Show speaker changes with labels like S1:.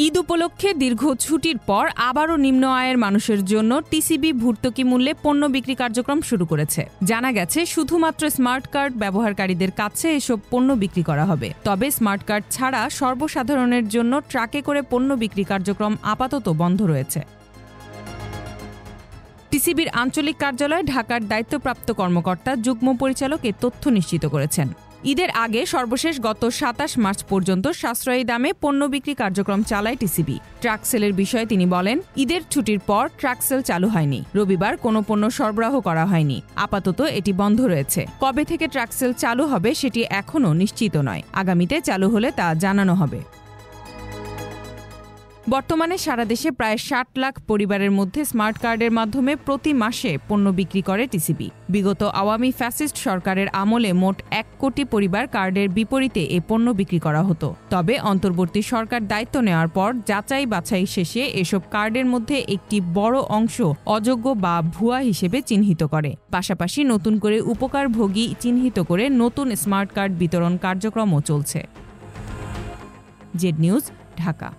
S1: ঈদ উপলক্ষে দীর্ঘ ছুটির পর আবারও নিম্ন আয়ের মানুষের জন্য টিসিবি ভর্তুকি মূল্যে পণ্য বিক্রি কার্যক্রম শুরু করেছে। জানা গেছে শুধুমাত্র স্মার্ট কার্ড ব্যবহারকারীদের কাছে এসব পণ্য বিক্রি করা হবে। তবে স্মার্ট কার্ড ছাড়া সর্বসাধারণের জন্য ট্রাকে করে পণ্য বিক্রি কার্যক্রম আপাতত বন্ধ রয়েছে। টিসিবির আঞ্চলিক কার্যালয় ঢাকার দায়িত্বপ্রাপ্ত কর্মকর্তা যুগ্ম পরিচালক এ তথ্য নিশ্চিত করেছেন। ঈদের আগে সর্বশেষ গত ২৭ মার্চ পর্যন্ত সাশ্রয়ী দামে পণ্য বিক্রি কার্যক্রম চালায় টিসিবি। ট্রাক সেলের বিষয়ে তিনি বলেন, ঈদের ছুটির পর ট্রাক সেল চালু হয়নি। রবিবার কোনো পণ্য সরবরাহ করা হয়নি। আপাতত এটি বন্ধ রয়েছে। কবে থেকে ট্রাক সেল চালু হবে সেটি এখনও নিশ্চিত নয়। আগামীতে চালু হলে তা জানানো হবে। বর্তমানে সারা দেশে প্রায় ৬০ লাখ পরিবারের মধ্যে স্মার্ট কার্ডের মাধ্যমে প্রতি মাসে পণ্য বিক্রি করে টিসিবি। বিগত আওয়ামী ফ্যাসিস্ট সরকারের আমলে মোট ১ কোটি পরিবার কার্ডের বিপরীতে এ পণ্য বিক্রি করা হতো। তবে অন্তর্বর্তী সরকার দায়িত্ব নেওয়ার পর যাচাই বাছাই শেষে এসব কার্ডের মধ্যে একটি বড় অংশ অযোগ্য বা ভুয়া হিসেবে চিহ্নিত করে। পাশাপাশি নতুন করে উপকারভোগী চিহ্নিত করে নতুন স্মার্ট কার্ড বিতরণ কার্যক্রমও চলছে। Z news, Dhaka.